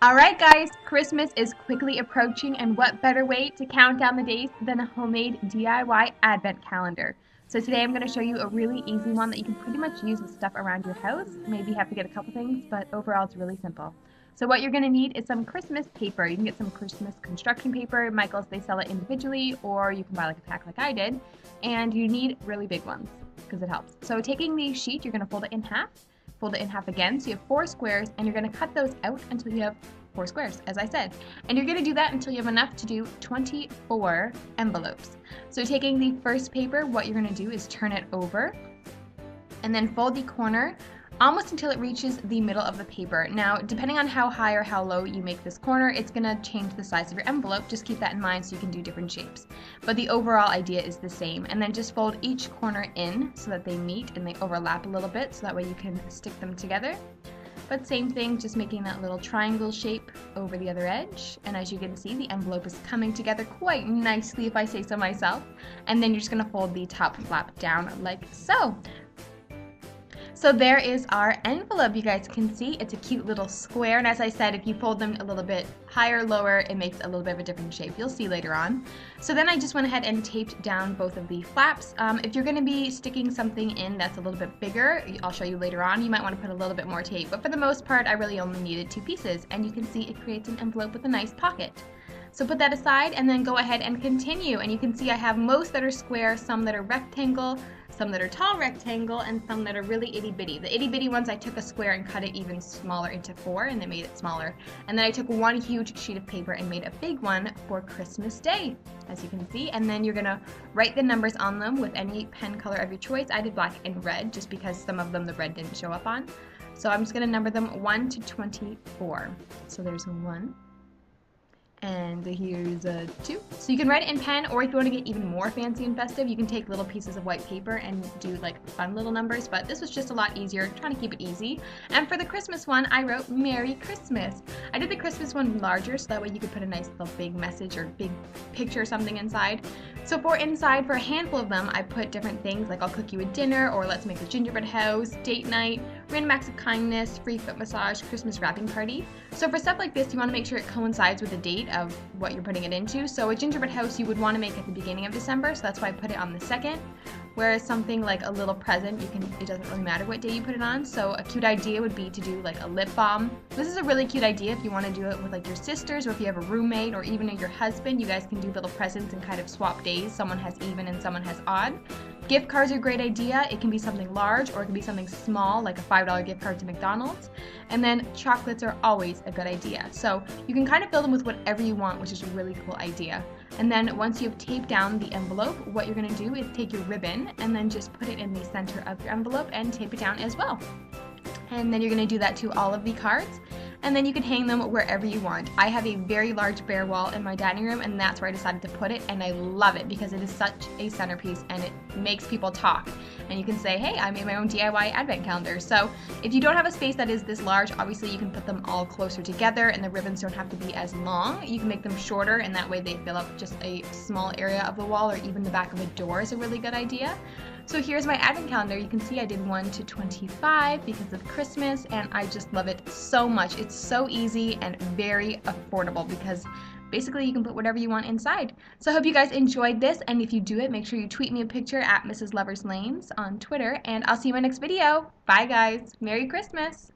Alright guys, Christmas is quickly approaching, and what better way to count down the days than a homemade DIY advent calendar. So today I'm going to show you a really easy one that you can pretty much use with stuff around your house. Maybe you have to get a couple things, but overall it's really simple. So what you're going to need is some Christmas paper. You can get some Christmas construction paper. Michael's, they sell it individually, or you can buy like a pack like I did. And you need really big ones because it helps. So taking the sheet, you're going to fold it in half. Fold it in half again, so you have 4 squares, and you're going to cut those out until you have 4 squares, as I said. And you're going to do that until you have enough to do 24 envelopes. So taking the first paper, what you're going to do is turn it over, and then fold the corner almost until it reaches the middle of the paper. Now, depending on how high or how low you make this corner, it's going to change the size of your envelope. Just keep that in mind so you can do different shapes. But the overall idea is the same. And then just fold each corner in so that they meet and they overlap a little bit, so that way you can stick them together. But same thing, just making that little triangle shape over the other edge. And as you can see, the envelope is coming together quite nicely, if I say so myself. And then you're just going to fold the top flap down like so. So there is our envelope. You guys can see it's a cute little square, and as I said, if you fold them a little bit higher or lower, it makes a little bit of a different shape. You'll see later on. So then I just went ahead and taped down both of the flaps. If you're going to be sticking something in that's a little bit bigger, I'll show you later on, you might want to put a little bit more tape. But for the most part, I really only needed 2 pieces, and you can see it creates an envelope with a nice pocket. So put that aside and then go ahead and continue. And you can see I have most that are square, some that are rectangle, some that are tall rectangle, and some that are really itty bitty. The itty bitty ones, I took a square and cut it even smaller into 4, and they made it smaller. And then I took one huge sheet of paper and made a big one for Christmas Day, as you can see. And then you're gonna write the numbers on them with any pen color of your choice. I did black and red just because some of them the red didn't show up on. So I'm just gonna number them 1 to 24. So there's 1. And here's a 2. So you can write it in pen, or if you want to get even more fancy and festive, you can take little pieces of white paper and do like fun little numbers, but this was just a lot easier, trying to keep it easy. And for the Christmas one, I wrote Merry Christmas. I did the Christmas one larger so that way you could put a nice little big message or big picture or something inside. So for inside, for a handful of them, I put different things like I'll cook you a dinner, or let's make a gingerbread house, date night, random acts of kindness, free foot massage, Christmas wrapping party. So for stuff like this, you want to make sure it coincides with the date of what you're putting it into. So a gingerbread house you would want to make at the beginning of December, so that's why I put it on the 2nd. Whereas something like a little present, it doesn't really matter what day you put it on. So a cute idea would be to do like a lip balm. This is a really cute idea if you want to do it with like your sisters, or if you have a roommate, or even your husband. You guys can do little presents and kind of swap days. Someone has even and someone has odd. Gift cards are a great idea. It can be something large, or it can be something small, like a $5 gift card to McDonald's. And then chocolates are always a good idea. So you can kind of fill them with whatever you want, which is a really cool idea. And then once you've taped down the envelope, what you're going to do is take your ribbon and then just put it in the center of your envelope and tape it down as well. And then you're going to do that to all of the cards, and then you can hang them wherever you want. I have a very large bare wall in my dining room, and that's where I decided to put it, and I love it because it is such a centerpiece and it makes people talk. And you can say, hey, I made my own DIY advent calendar. So if you don't have a space that is this large, obviously you can put them all closer together, and the ribbons don't have to be as long. You can make them shorter, and that way they fill up just a small area of the wall, or even the back of a door is a really good idea. So here's my advent calendar. You can see I did 1 to 25 because of Christmas, and I just love it so much. It's so easy and very affordable because basically you can put whatever you want inside. So I hope you guys enjoyed this, and if you do it, make sure you tweet me a picture at Mrs. Lovers Lanes on Twitter, and I'll see you in my next video. Bye guys. Merry Christmas.